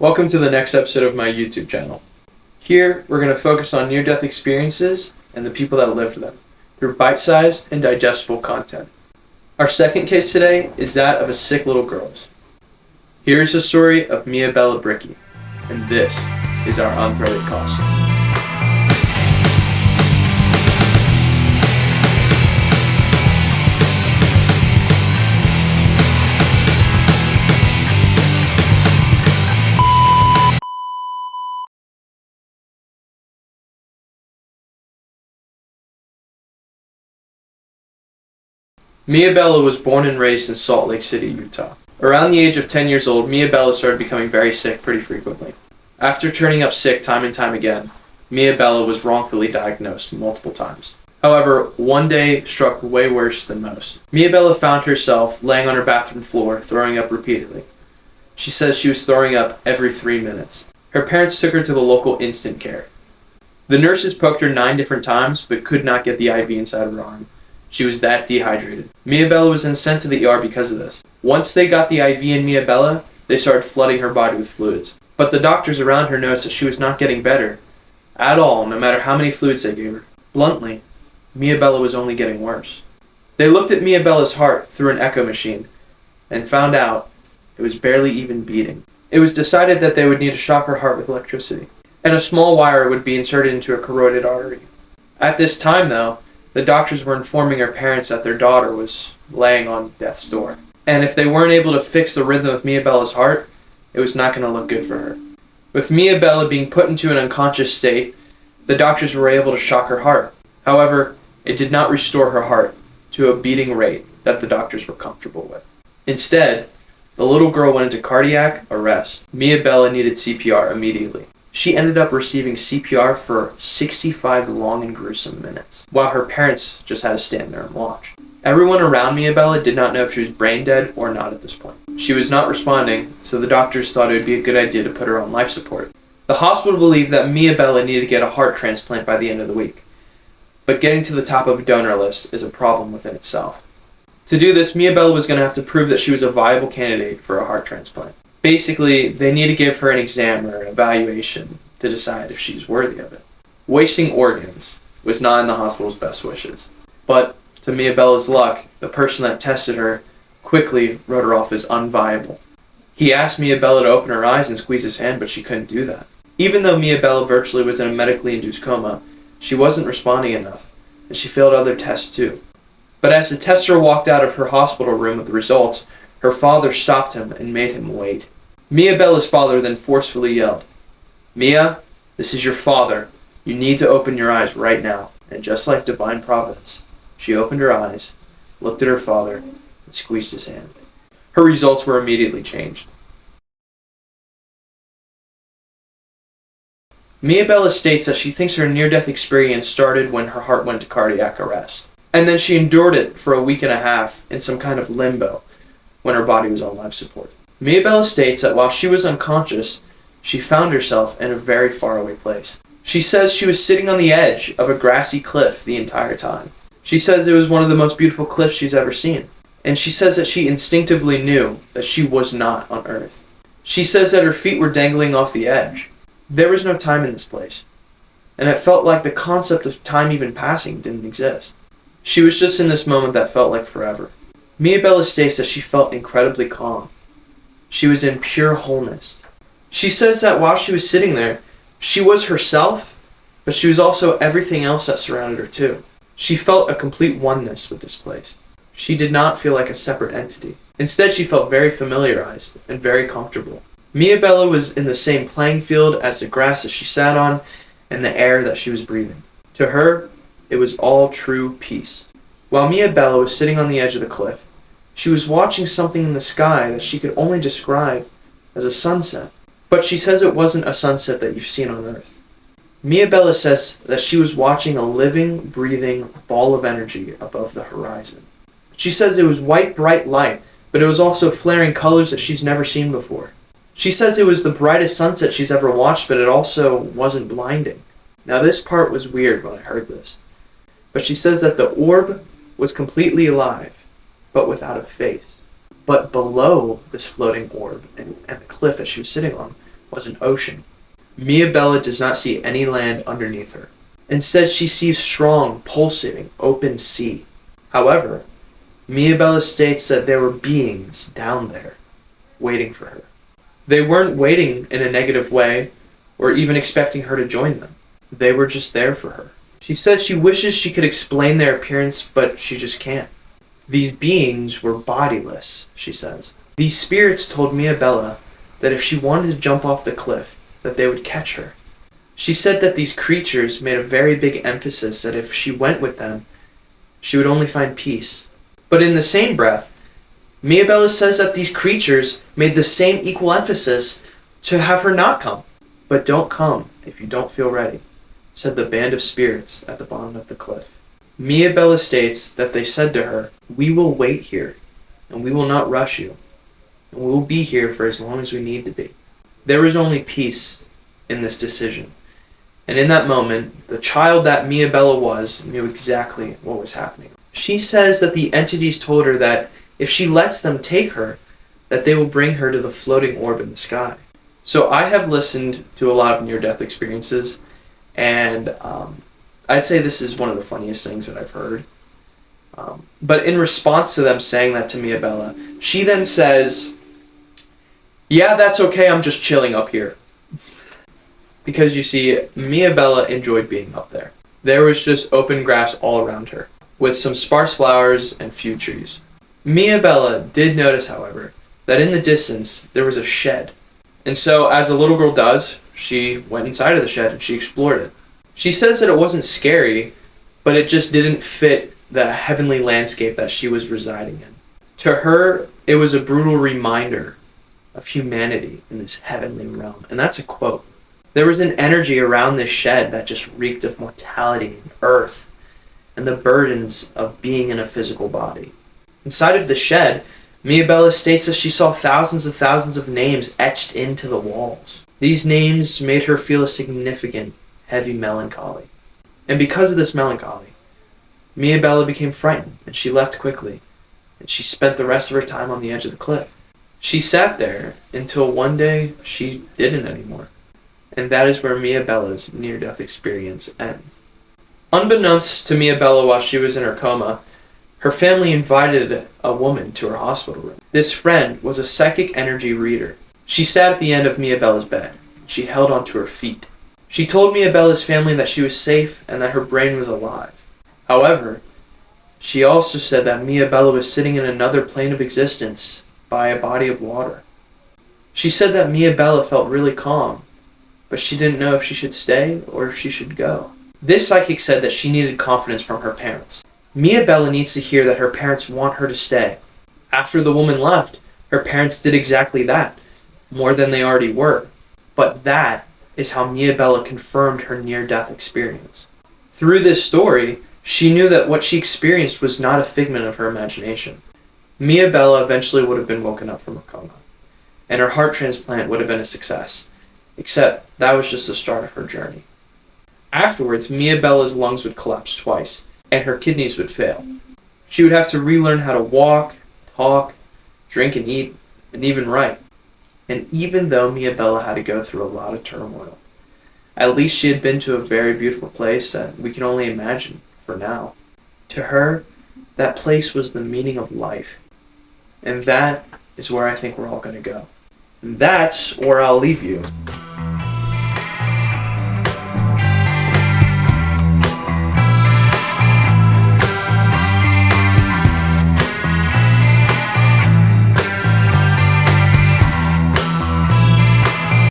Welcome to the next episode of my YouTube channel. Here, we're going to focus on near-death experiences and the people that lived them through bite-sized and digestible content. Our second case today is that of a sick little girl's. Here is the story of Mia Bella Bricky, and this is our unthreaded cost. Mia Bella was born and raised in Salt Lake City, Utah. Around the age of 10 years old, Mia Bella started becoming very sick pretty frequently. After turning up sick time and time again, Mia Bella was wrongfully diagnosed multiple times. However, one day struck way worse than most. Mia Bella found herself laying on her bathroom floor, throwing up repeatedly. She says she was throwing up every 3 minutes. Her parents took her to the local instant care. The nurses poked her 9 different times, but could not get the IV inside her arm. She was that dehydrated. Mia Bella was then sent to the ER because of this. Once they got the IV in Mia Bella, they started flooding her body with fluids. But the doctors around her noticed that she was not getting better at all, no matter how many fluids they gave her. Bluntly, Mia Bella was only getting worse. They looked at Mia Bella's heart through an echo machine and found out it was barely even beating. It was decided that they would need to shock her heart with electricity, and a small wire would be inserted into a carotid artery. At this time, though, the doctors were informing her parents that their daughter was laying on death's door. And if they weren't able to fix the rhythm of Mia Bella's heart, it was not going to look good for her. With Mia Bella being put into an unconscious state, the doctors were able to shock her heart. However, it did not restore her heart to a beating rate that the doctors were comfortable with. Instead, the little girl went into cardiac arrest. Mia Bella needed CPR immediately. She ended up receiving CPR for 65 long and gruesome minutes, while her parents just had to stand there and watch. Everyone around Mia Bella did not know if she was brain dead or not at this point. She was not responding, so the doctors thought it would be a good idea to put her on life support. The hospital believed that Mia Bella needed to get a heart transplant by the end of the week, but getting to the top of a donor list is a problem within itself. To do this, Mia Bella was going to have to prove that she was a viable candidate for a heart transplant. Basically, they need to give her an exam or an evaluation to decide if she's worthy of it. Wasting organs was not in the hospital's best wishes. But, to Mia Bella's luck, the person that tested her quickly wrote her off as unviable. He asked Mia Bella to open her eyes and squeeze his hand, but she couldn't do that. Even though Mia Bella virtually was in a medically induced coma, she wasn't responding enough, and she failed other tests too. But as the tester walked out of her hospital room with the results, her father stopped him and made him wait. Mia Bella's father then forcefully yelled, "Mia, this is your father. You need to open your eyes right now." And just like divine providence, she opened her eyes, looked at her father, and squeezed his hand. Her results were immediately changed. Mia Bella states that she thinks her near-death experience started when her heart went to cardiac arrest. And then she endured it for a week and a half in some kind of limbo when her body was on life support. Mia Bella states that while she was unconscious, she found herself in a very faraway place. She says she was sitting on the edge of a grassy cliff the entire time. She says it was one of the most beautiful cliffs she's ever seen. And she says that she instinctively knew that she was not on Earth. She says that her feet were dangling off the edge. There was no time in this place, and it felt like the concept of time even passing didn't exist. She was just in this moment that felt like forever. Mia Bella states that she felt incredibly calm. She was in pure wholeness. She says that while she was sitting there, she was herself, but she was also everything else that surrounded her too. She felt a complete oneness with this place. She did not feel like a separate entity. Instead, she felt very familiarized and very comfortable. Mia Bella was in the same playing field as the grass that she sat on and the air that she was breathing. To her, it was all true peace. While Mia Bella was sitting on the edge of the cliff, she was watching something in the sky that she could only describe as a sunset. But she says it wasn't a sunset that you've seen on Earth. Mia Bella says that she was watching a living, breathing ball of energy above the horizon. She says it was white, bright light, but it was also flaring colors that she's never seen before. She says it was the brightest sunset she's ever watched, but it also wasn't blinding. Now this part was weird when I heard this. But she says that the orb was completely alive, but without a face. But below this floating orb and the cliff that she was sitting on was an ocean. Mia Bella does not see any land underneath her. Instead, she sees strong, pulsating, open sea. However, Mia Bella states that there were beings down there waiting for her. They weren't waiting in a negative way or even expecting her to join them. They were just there for her. She says she wishes she could explain their appearance, but she just can't. These beings were bodiless, she says. These spirits told Mia Bella that if she wanted to jump off the cliff, that they would catch her. She said that these creatures made a very big emphasis that if she went with them, she would only find peace. But in the same breath, Mia Bella says that these creatures made the same equal emphasis to have her not come. But don't come if you don't feel ready, said the band of spirits at the bottom of the cliff. Mia Bella states that they said to her, "We will wait here, and we will not rush you, and we will be here for as long as we need to be." There was only peace in this decision. And in that moment, the child that Mia Bella was knew exactly what was happening. She says that the entities told her that if she lets them take her, that they will bring her to the floating orb in the sky. So I have listened to a lot of near-death experiences, and I'd say this is one of the funniest things that I've heard. But in response to them saying that to Mia Bella, she then says, "Yeah, that's okay, I'm just chilling up here." Because you see, Mia Bella enjoyed being up there. There was just open grass all around her, with some sparse flowers and few trees. Mia Bella did notice, however, that in the distance there was a shed. And so, as a little girl does, she went inside of the shed and she explored it. She says that it wasn't scary, but it just didn't fit the heavenly landscape that she was residing in. To her, it was a brutal reminder of humanity in this heavenly realm. And that's a quote. There was an energy around this shed that just reeked of mortality and earth and the burdens of being in a physical body. Inside of the shed, Mia Bella states that she saw thousands of names etched into the walls. These names made her feel a significant, heavy melancholy. And because of this melancholy, Mia Bella became frightened and she left quickly, and she spent the rest of her time on the edge of the cliff. She sat there until one day she didn't anymore. And that is where Mia Bella's near-death experience ends. Unbeknownst to Mia Bella while she was in her coma, her family invited a woman to her hospital room. This friend was a psychic energy reader. She sat at the end of Mia Bella's bed. She held onto her feet. She told Mia Bella's family that she was safe and that her brain was alive. However, she also said that Mia Bella was sitting in another plane of existence by a body of water. She said that Mia Bella felt really calm, but she didn't know if she should stay or if she should go. This psychic said that she needed confidence from her parents. Mia Bella needs to hear that her parents want her to stay. After the woman left, her parents did exactly that, more than they already were. But that is how Mia Bella confirmed her near-death experience. Through this story, she knew that what she experienced was not a figment of her imagination. Mia Bella eventually would have been woken up from her coma, and her heart transplant would have been a success, except that was just the start of her journey. Afterwards, Mia Bella's lungs would collapse twice, and her kidneys would fail. She would have to relearn how to walk, talk, drink and eat, and even write. And even though Mia Bella had to go through a lot of turmoil, at least she had been to a very beautiful place that we can only imagine for now. To her, that place was the meaning of life. And that is where I think we're all going to go. And that's where I'll leave you